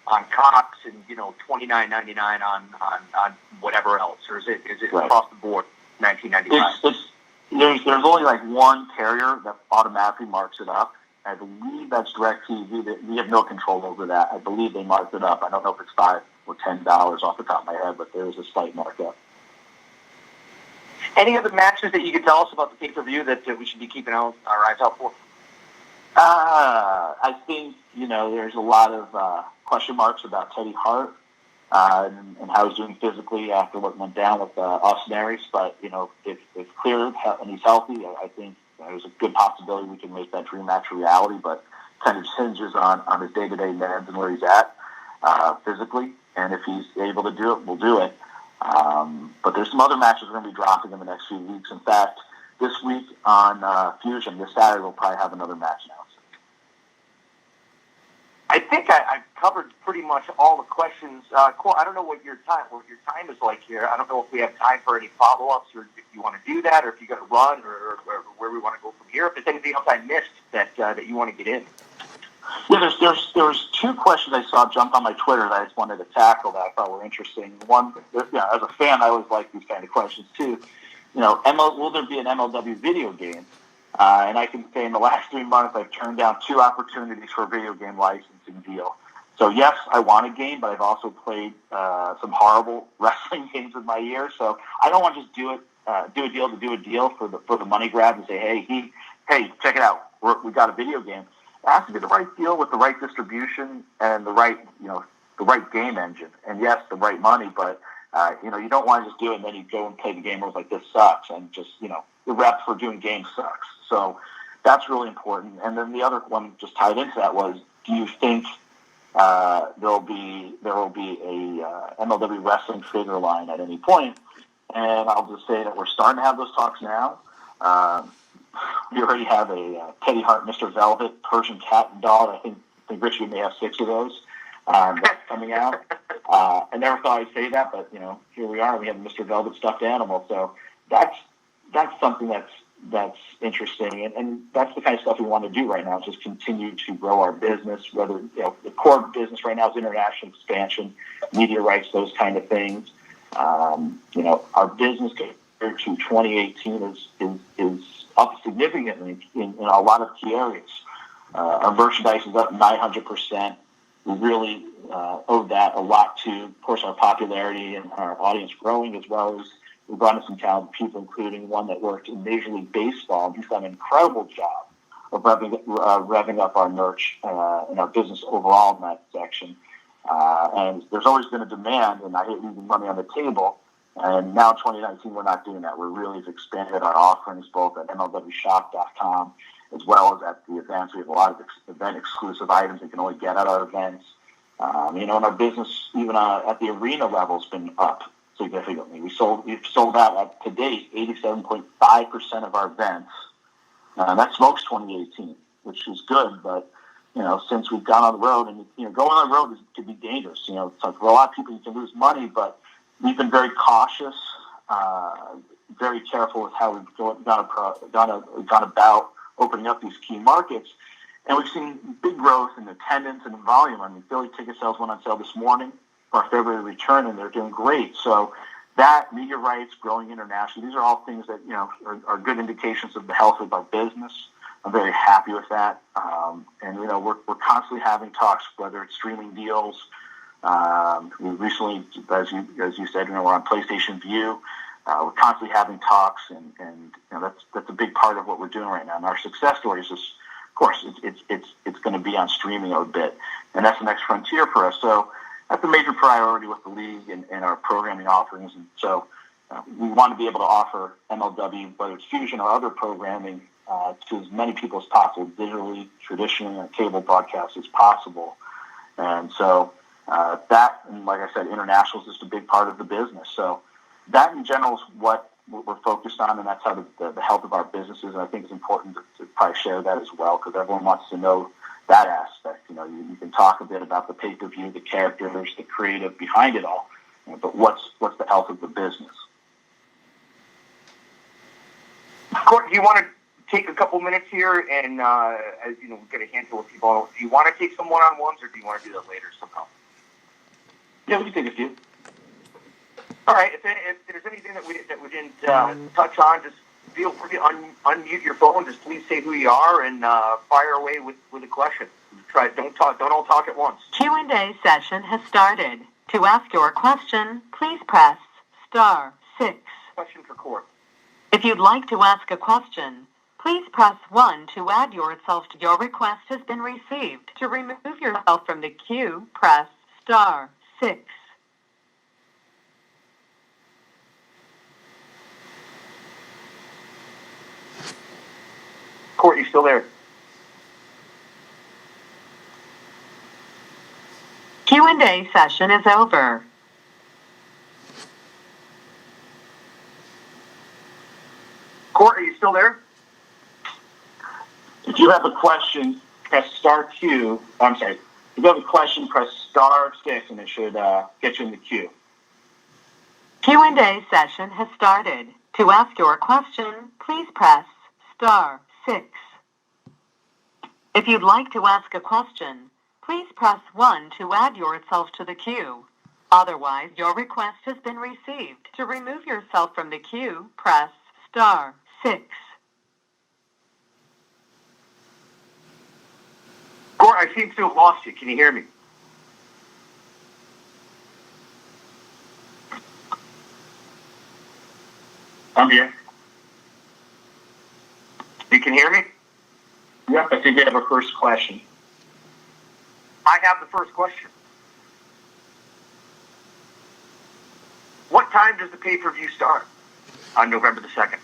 on Cox and, $29.99 on whatever else? Or is it right across the board, $19.95? There's only like one carrier that automatically marks it up. I believe that's DirecTV. We have no control over that. I believe they marked it up. I don't know if it's $5 or $10 off the top of my head, but there is a slight markup. Any other matches that you could tell us about the pay-per-view that we should be keeping our eyes out for? I think, there's a lot of question marks about Teddy Hart and how he's doing physically after what went down with Austin Aries. But, if cleared and he's healthy, I think there's a good possibility we can make that dream match a reality. But kind of hinges on his day-to-day meds and where he's at physically. And if he's able to do it, we'll do it. But there's some other matches we're going to be dropping in the next few weeks. In fact, this week on Fusion, this Saturday, we'll probably have another match announced. I think I've covered pretty much all the questions. Cool. I don't know what your time is like here. I don't know if we have time for any follow-ups, or if you want to do that, or if you got to run, or where we want to go from here. If there's anything else I missed that you want to get in. Yeah, there's two questions I saw jump on my Twitter that I just wanted to tackle that I thought were interesting. One, as a fan, I always like these kind of questions too. Will there be an MLW video game? And I can say in the last 3 months, I've turned down 2 opportunities for a video game licensing deal. So yes, I want a game, but I've also played some horrible wrestling games in my year. So I don't want to just do a deal to do a deal for the money grab and say, hey, check it out, we got a video game. It has to be the right deal with the right distribution and the right game engine. And yes, the right money, but you don't want to just do it and then you go and play the game and it's like, this sucks, and just, the rep for doing games sucks. So that's really important. And then the other one just tied into that was, do you think there will be a MLW wrestling figure line at any point? And I'll just say that we're starting to have those talks now. We already have a Teddy Hart, Mr. Velvet, Persian cat doll. I think Richie may have 6 of those that's coming out. I never thought I'd say that, but here we are. We have Mr. Velvet stuffed animal. So that's something that's interesting, and that's the kind of stuff we want to do right now. Just continue to grow our business. Whether the core business right now is international expansion, media rights, those kind of things. Our business compared to 2018 is up significantly in a lot of key areas. Our merchandise is up 900%. We really owe that a lot to, of course, our popularity and our audience growing, as well as we've brought in some talented people, including one that worked in Major League Baseball. He's done an incredible job of revving up our merch and our business overall in that section. And there's always been a demand, and I hate leaving money on the table. And now in 2019, we're not doing that. We're really expanded our offerings both at MLWshop.com as well as at the events. We have a lot of event-exclusive items you can only get at our events. And our business, even at the arena level, has been up significantly. We've sold out to date 87.5% of our events. That smokes 2018, which is good. But since we've gone on the road, and going on the road can be dangerous. It's like for a lot of people, you can lose money, but we've been very cautious, very careful with how we've gone about opening up these key markets. And we've seen big growth in attendance and in volume. I mean, Philly ticket sales went on sale this morning for our February return, and they're doing great. So that, media rights, growing internationally, these are all things that, are good indications of the health of our business. I'm very happy with that. And we're constantly having talks, whether it's streaming deals. We recently, as you said, we're on PlayStation View. We're constantly having talks, and that's a big part of what we're doing right now. And our success stories is, of course, it's going to be on streaming a bit, and that's the next frontier for us. So that's a major priority with the league and our programming offerings. And so we want to be able to offer MLW, whether it's Fusion or other programming, to as many people as possible, digitally, traditionally, on cable broadcast as possible. And so that, and like I said, international is just a big part of the business. So that in general is what we're focused on, and that's how the health of our business is. And I think it's important to probably share that as well, because everyone wants to know that aspect. You can talk a bit about the pay-per-view, the characters, the creative behind it all, but what's the health of the business? Court, do you want to take a couple minutes here and, as you know, we've got a handful of people. Do you want to take some one-on-ones, or do you want to do that later somehow? Yeah, we can take a few. All right. If there's anything that we didn't touch on, just feel free to unmute your phone. Just please say who you are and fire away with a question. Don't all talk at once. Q&A session has started. To ask your question, please press *6. Question for Court. If you'd like to ask a question, please press 1 to add yourself to your request has been received. To remove yourself from the queue, press *6. Court, you still there? Q&A session is over. Court, are you still there? If you have a question, press *Q. I'm sorry. If you have a question, press *6, and it should get you in the queue. Q&A session has started. To ask your question, please press *6. If you'd like to ask a question, please press 1 to add yourself to the queue. Otherwise, your request has been received. To remove yourself from the queue, press *6. Court, I seem to have lost you. Can you hear me? I'm here. You can hear me? Yep, I think we have our first question. I have the first question. What time does the pay-per-view start on November the 2nd?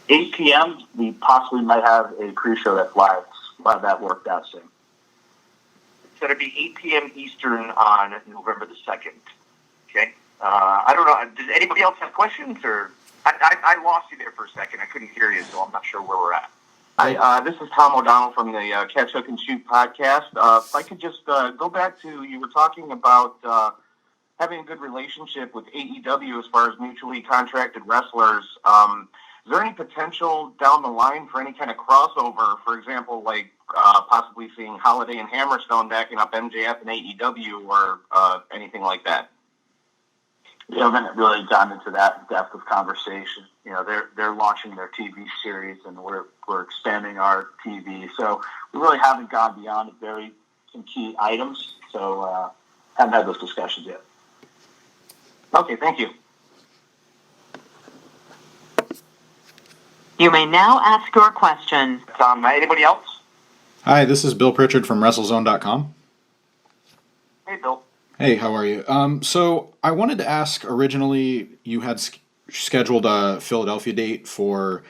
8 p.m., we possibly might have a pre-show that's live. We'll have that worked out soon. So it'll be 8 p.m. Eastern on November the 2nd. Okay? I don't know. Does anybody else have questions? Or I lost you there for a second. I couldn't hear you, so I'm not sure where we're at. Hi, this is Tom O'Donnell from the Catch, Hook, and Shoot podcast. If I could just go back to, you were talking about having a good relationship with AEW as far as mutually contracted wrestlers. Is there any potential down the line for any kind of crossover? For example, like possibly seeing Holiday and Hammerstone backing up MJF and AEW or anything like that? We haven't really gotten into that depth of conversation. They're launching their TV series, and we're expanding our TV. So we really haven't gone beyond some key items. So haven't had those discussions yet. Okay, thank you. You may now ask your question. Anybody else? Hi, this is Bill Pritchard from WrestleZone.com. Hey, Bill. Hey, how are you? So I wanted to ask, originally you had scheduled a Philadelphia date for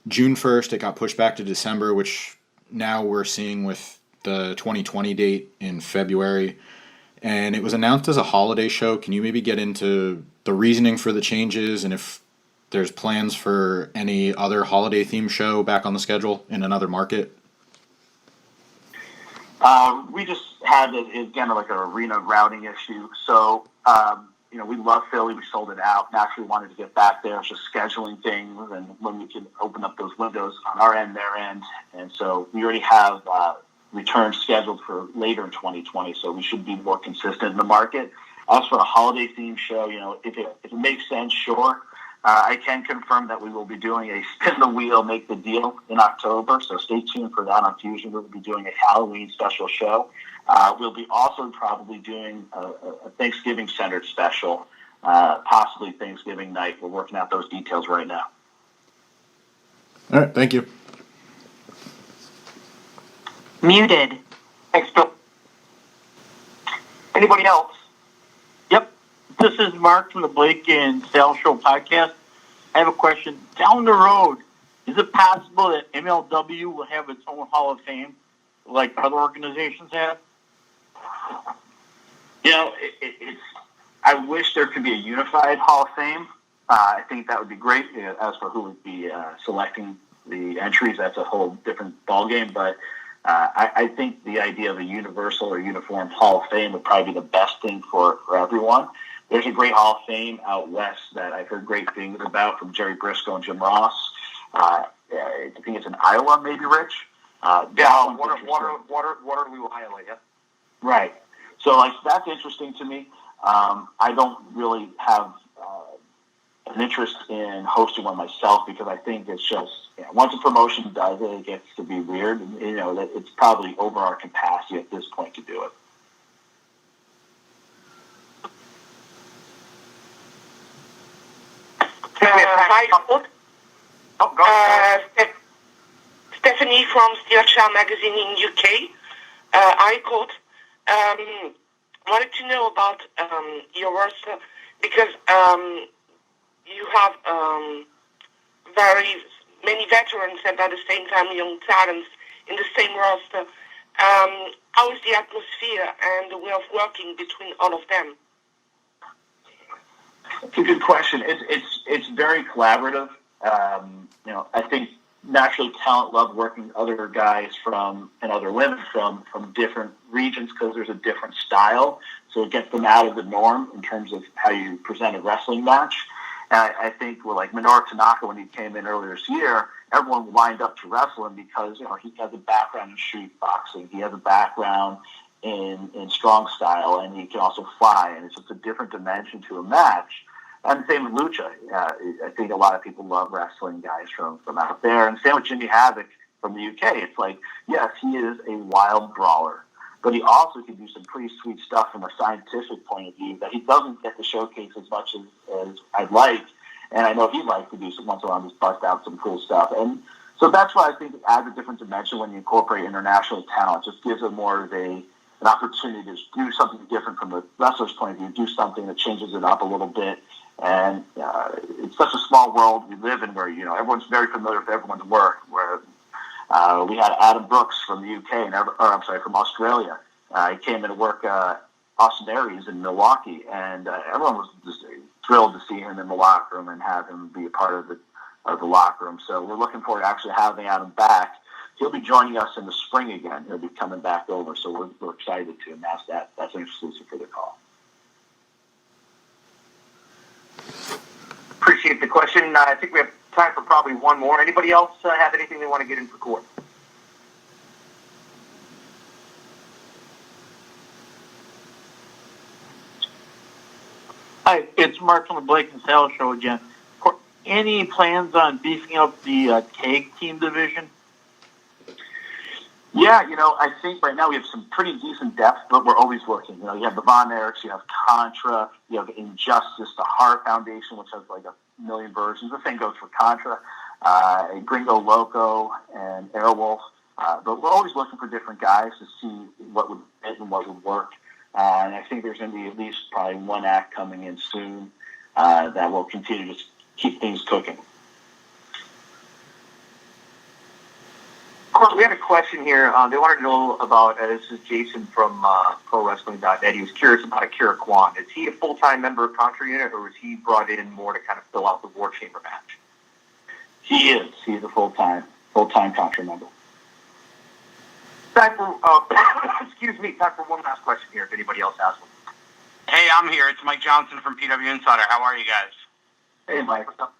June 1st. It got pushed back to December, which now we're seeing with the 2020 date in February. And it was announced as a holiday show. Can you maybe get into the reasoning for the changes and if there's plans for any other holiday-themed show back on the schedule in another market? We just had, again, like an arena routing issue. So, we love Philly. We sold it out. Naturally wanted to get back there. It's just scheduling things and when we can open up those windows on our end, their end. And so we already have returns scheduled for later in 2020, so we should be more consistent in the market. As for a holiday-themed show, if it makes sense, sure. I can confirm that we will be doing a spin the wheel, make the deal in October, so stay tuned for that on Fusion. We'll be doing a Halloween special show. We'll be also probably doing a Thanksgiving-centered special, possibly Thanksgiving night. We're working out those details right now. All right, thank you. Muted. Thanks, Bill. Anybody else? Yep. This is Mark from the Blake and Sal Show podcast. I have a question. Down the road, is it possible that MLW will have its own Hall of Fame like other organizations have? I wish there could be a unified Hall of Fame. I think that would be great as for who would be selecting the entries. That's a whole different ballgame. But I think the idea of a universal or uniform Hall of Fame would probably be the best thing for everyone. There's a great Hall of Fame out west that I've heard great things about from Jerry Briscoe and Jim Ross. I think it's in Iowa, maybe, Rich? Waterloo, Iowa, yeah. Right. So, like, that's interesting to me. I don't really have an interest in hosting one myself because I think it's just, once a promotion does it, it gets to be weird. And, that it's probably over our capacity at this point to do it. Hi, Court. Stephanie from Steelshire Magazine in UK. I Court. Wanted to know about your roster because you have very many veterans and at the same time young talents in the same roster. How is the atmosphere and the way of working between all of them? It's a good question. It's very collaborative. I think naturally talent love working with other guys and other women from different regions because there's a different style. So it gets them out of the norm in terms of how you present a wrestling match. And I think like Minoru Tanaka, when he came in earlier this year, everyone lined up to wrestle him because he has a background in street boxing. He has a background in strong style, and he can also fly. And it's just a different dimension to a match. And same with Lucha. I think a lot of people love wrestling guys from out there. And same with Jimmy Havoc from the UK. It's like, yes, he is a wild brawler, but he also can do some pretty sweet stuff from a scientific point of view that he doesn't get to showcase as much as I'd like. And I know he'd like to do some once in a while, just bust out some cool stuff. And so that's why I think it adds a different dimension when you incorporate international talent. It just gives it more of an opportunity to do something different from the wrestler's point of view, do something that changes it up a little bit. And it's such a small world we live in where, everyone's very familiar with everyone's work. Where we had Adam Brooks from the UK, from Australia. He came in to work Austin Aries in Milwaukee, and everyone was just thrilled to see him in the locker room and have him be a part of the locker room. So we're looking forward to actually having Adam back. He'll be joining us in the spring again. He'll be coming back over, so we're excited to announce that. That's an exclusive for the call. Appreciate the question. I think we have time for probably one more. Anybody else have anything they want to get in for Court? Hi, it's Mark from the Blake and Sal Show again. Any plans on beefing up the tag team division? Yeah, I think right now we have some pretty decent depth, but we're always looking. You have the Von Erichs, you have Contra, you have Injustice, the Heart Foundation, which has like 1 million versions. The same goes for Contra, Gringo Loco, and Airwolf. But we're always looking for different guys to see what would fit and what would work. And I think there's going to be at least probably one act coming in soon that will continue to keep things cooking. Of course, we had a question here. They wanted to know about, this is Jason from ProWrestling.net. He was curious about Akira Kwan. Is he a full-time member of Contra Unit, or was he brought in more to kind of fill out the War Chamber match? He is. He's a full-time Contra member. Time for, time for one last question here, if anybody else has one. Hey, I'm here. It's Mike Johnson from PW Insider. How are you guys? Hey, Mike. What's up?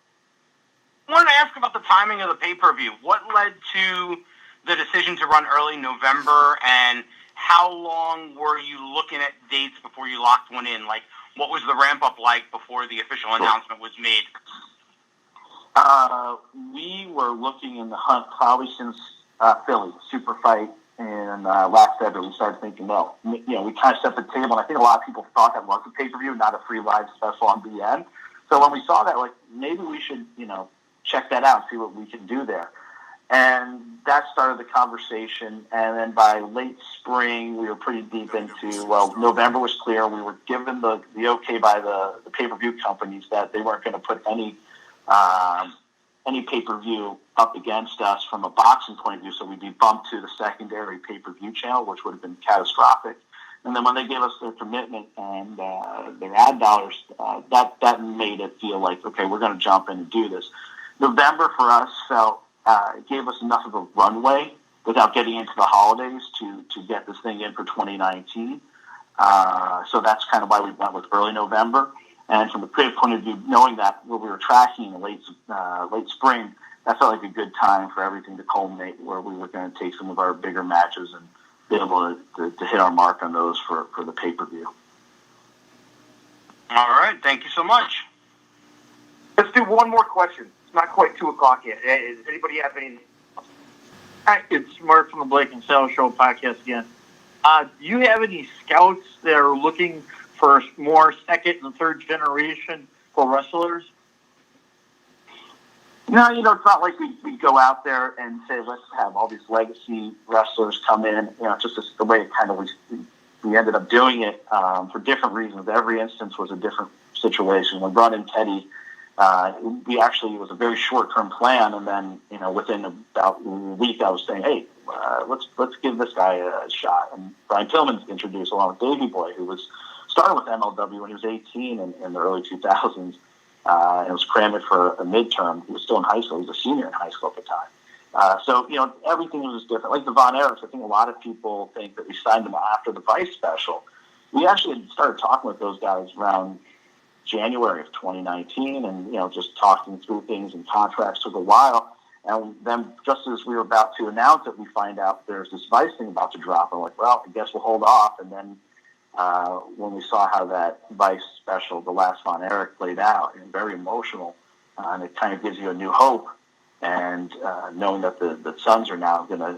I wanted to ask about the timing of the pay-per-view. What led to the decision to run early November, and how long were you looking at dates before you locked one in? Like, what was the ramp-up like before the official announcement was made? We were looking in the hunt probably since Philly, Super Fight, and last February we started thinking, no. We kind of set the table, and I think a lot of people thought that was a pay-per-view, not a free live special on BN. So when we saw that, maybe we should, check that out, see what we can do there. And that started the conversation. And then by late spring, we were pretty deep into, November was clear. We were given the okay by the pay-per-view companies that they weren't going to put any pay-per-view up against us from a boxing point of view. So we'd be bumped to the secondary pay-per-view channel, which would have been catastrophic. And then when they gave us their commitment and their ad dollars, that made it feel like, okay, we're going to jump in and do this. November for us felt it gave us enough of a runway without getting into the holidays to get this thing in for 2019. So that's kind of why we went with early November. And from the creative point of view, knowing that what we were tracking in late spring, that felt like a good time for everything to culminate, where we were going to take some of our bigger matches and be able to hit our mark on those for the pay-per-view. All right. Thank you so much. Let's do one more question. It's not quite 2 o'clock yet. Does anybody have any? Hi, it's Mark from the Blake and Sal Show podcast again. Do you have any scouts that are looking for more second and third generation pro wrestlers? No, it's not like we go out there and say, let's have all these legacy wrestlers come in. Just the way it kind of we ended up doing it for different reasons. Every instance was a different situation. When we brought in Teddy, it was a very short-term plan, and then within about a week, I was saying, hey, let's give this guy a shot. And Brian Pillman introduced along with Davey Boy, who was started with MLW when he was 18 in the early 2000s. And was crammed for a midterm. He was still in high school. He was a senior in high school at the time. So everything was different. Like the Von Erichs, I think a lot of people think that we signed them after the Vice special. We actually started talking with those guys around January of 2019, and just talking through things, and contracts took a while. And then just as we were about to announce it, we find out there's this Vice thing about to drop. I'm like, well, I guess we'll hold off. And then when we saw how that Vice special, The Last Von Erich, played out, and very emotional, and it kind of gives you a new hope. And knowing that the sons are now going to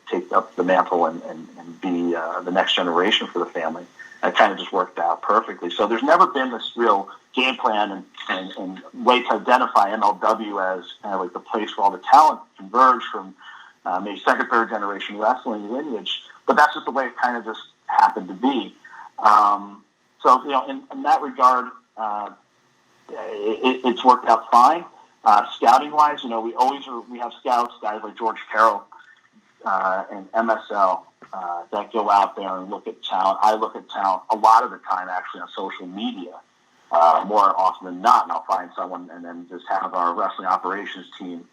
take up the mantle and be the next generation for the family, it kind of just worked out perfectly. So there's never been this real game plan and way to identify MLW as kind of like the place where all the talent converge from maybe second, third generation wrestling lineage. But that's just the way it kind of just happened to be. So in that regard, it's worked out fine. Scouting wise, we have scouts, guys like George Carroll and MSL that go out there and look at talent. I look at talent a lot of the time actually on social media, more often than not, and I'll find someone and then just have our wrestling operations team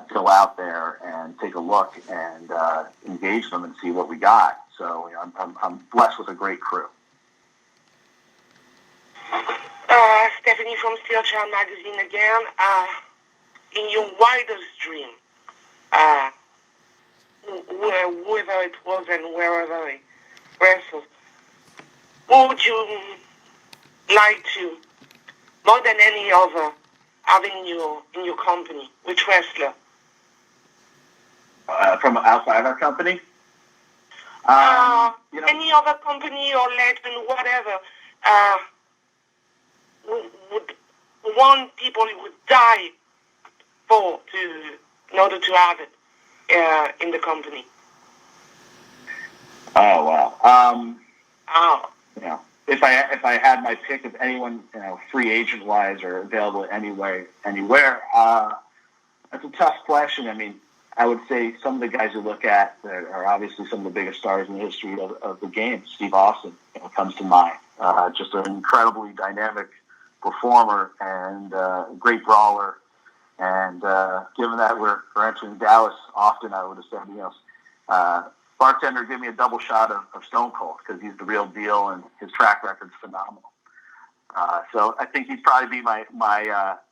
go out there and take a look and engage them and see what we got. So I'm blessed with a great crew. Stephanie from Steel Child Magazine again. In your wildest dream, whoever it was and wherever it wrestled, what would you like to, more than any other, have in your company? Which wrestler? From outside our company? Any other company or legend, whatever, would want people would die in order to have it in the company. Oh wow. If I had my pick of anyone, free agent wise or available anywhere, that's a tough question. I mean, I would say some of the guys you look at that are obviously some of the biggest stars in the history of the game. Steve Austin comes to mind. Just an incredibly dynamic performer and great brawler. And given that we're entering Dallas often, I would have said, bartender, give me a double shot of Stone Cold, because he's the real deal and his track record's phenomenal. So I think he'd probably be my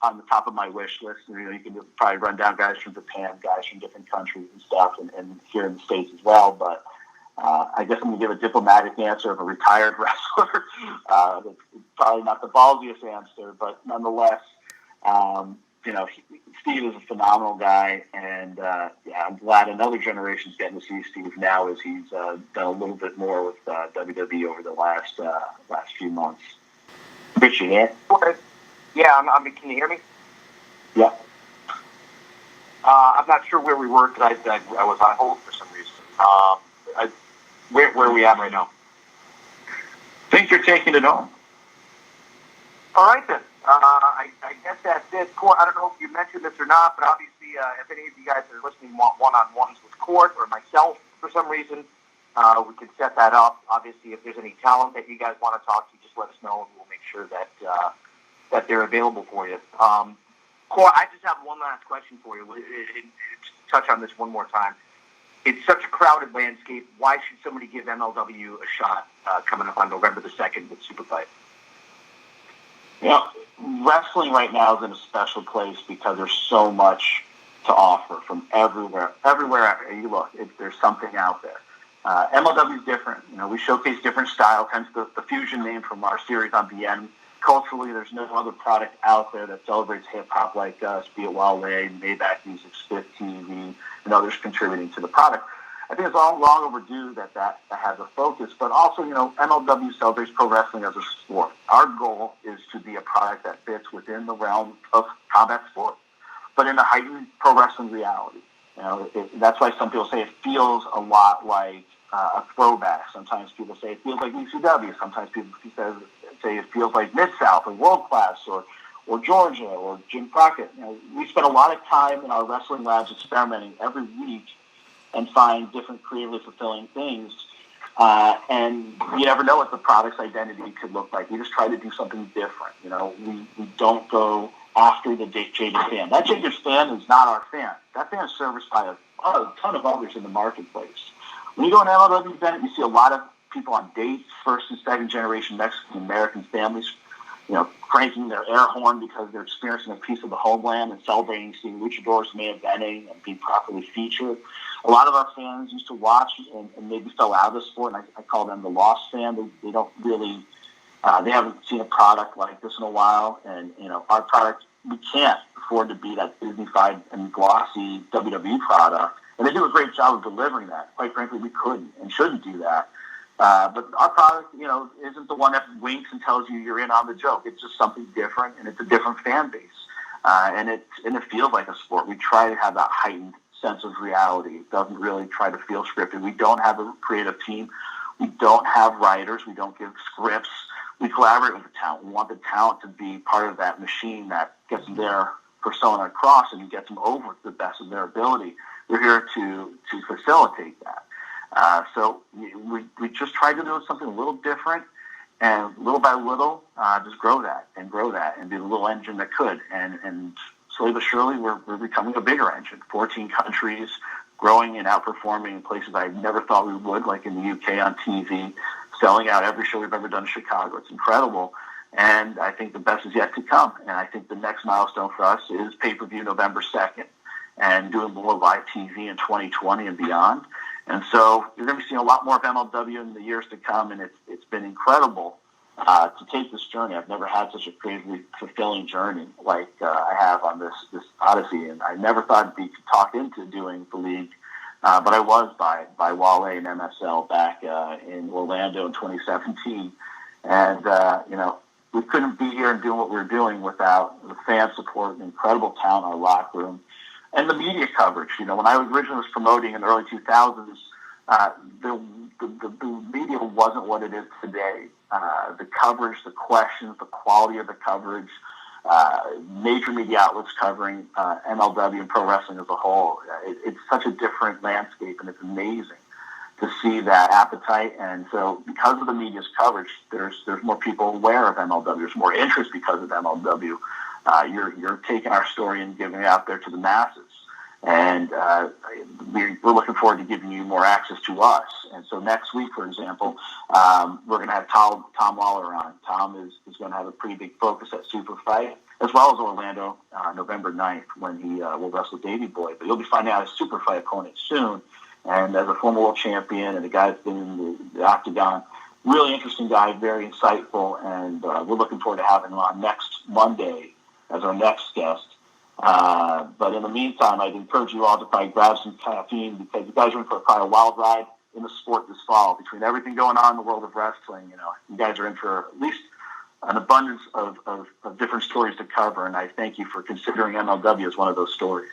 on the top of my wish list. You can probably run down guys from Japan, guys from different countries and stuff, and here in the States as well. But I guess I'm going to give a diplomatic answer of a retired wrestler. That's probably not the ballsiest answer, but nonetheless, Steve is a phenomenal guy, and I'm glad another generation's getting to see Steve now, as he's done a little bit more with WWE over the last few months. Rich, you there? Yeah, can you hear me? Yeah. I'm not sure where we were because I was on hold for some reason. Where are we at right now? Think you're taking it on. All right, then. I guess that's it. Court, I don't know if you mentioned this or not, but obviously, if any of you guys are listening want one-on-ones with Court or myself for some reason, we can set that up. Obviously, if there's any talent that you guys want to talk to, just let us know, and we'll make sure that they're available for you. Cor, I just have one last question for you. Touch on this one more time. It's such a crowded landscape. Why should somebody give MLW a shot coming up on November the 2nd with Super Fight? Wrestling right now is in a special place because there's so much to offer from everywhere. Everywhere you look, there's something out there. MLW is different. We showcase different styles, hence the fusion name from our series on BN. Culturally, there's no other product out there that celebrates hip-hop like us, be it Wale, Maybach Music, Spiff TV, and others contributing to the product. I think it's long overdue that has a focus, but also, MLW celebrates pro wrestling as a sport. Our goal is to be a product that fits within the realm of combat sport, but in a heightened pro wrestling reality. That's why some people say it feels a lot like a throwback. Sometimes people say it feels like ECW. Sometimes people say it feels like Mid-South or World Class or Georgia or Jim Crockett. We spend a lot of time in our wrestling labs experimenting every week and find different creatively fulfilling things. And you never know what the product's identity could look like. We just try to do something different. We don't go after the jaded fan. That jaded fan is not our fan. That fan is serviced by a ton of others in the marketplace. When you go to an MLW event, you see a lot of people on dates, first and second generation Mexican American families, cranking their air horn because they're experiencing a piece of the homeland and celebrating seeing luchadors main eventing and being properly featured. A lot of our fans used to watch and maybe fell out of the sport, and I call them the lost fan. They don't really, they haven't seen a product like this in a while, and our product, we can't afford to be that Disney-fied and glossy WWE product, and they do a great job of delivering that. Quite frankly, we couldn't and shouldn't do that. But our product, isn't the one that winks and tells you you're in on the joke. It's just something different, and it's a different fan base. And it feels like a sport. We try to have that heightened sense of reality. It doesn't really try to feel scripted. We don't have a creative team. We don't have writers. We don't give scripts. We collaborate with the talent. We want the talent to be part of that machine that gets their persona across and gets them over to the best of their ability. We're here to facilitate that. So we just try to do something a little different, and little by little, just grow that and be the little engine that could. And slowly but surely, we're becoming a bigger engine. 14 countries, growing and outperforming in places I never thought we would, like in the UK on TV, selling out every show we've ever done in Chicago. It's incredible. And I think the best is yet to come. And I think the next milestone for us is pay-per-view November 2nd and doing more live TV in 2020 and beyond. And so you're going to be seeing a lot more of MLW in the years to come, and it's been incredible to take this journey. I've never had such a creatively fulfilling journey like I have on this odyssey, and I never thought I'd be talked into doing the league, but I was by Wale and MSL back in Orlando in 2017. And, we couldn't be here and doing what we were doing without the fan support and incredible talent in our locker room. And the media coverage, when I originally was promoting in the early 2000s, the media wasn't what it is today. The coverage, the questions, the quality of the coverage, major media outlets covering MLW and pro wrestling as a whole. It's such a different landscape, and it's amazing to see that appetite. And so because of the media's coverage, there's more people aware of MLW. There's more interest because of MLW. You're taking our story and giving it out there to the masses. And we're looking forward to giving you more access to us. And so next week, for example, we're going to have Tom Lawler on. Tom is going to have a pretty big focus at Super Fight, as well as Orlando, November 9th, when he will wrestle Davey Boy. But you'll be finding out his Super Fight opponent soon. And as a former world champion and a guy that's been in the Octagon, really interesting guy, very insightful. And we're looking forward to having him on next Monday as our next guest. But in the meantime, I'd encourage you all to probably grab some caffeine, because you guys are in for a wild ride in the sport this fall. Between everything going on in the world of wrestling, you guys are in for at least an abundance of different stories to cover. And I thank you for considering MLW as one of those stories.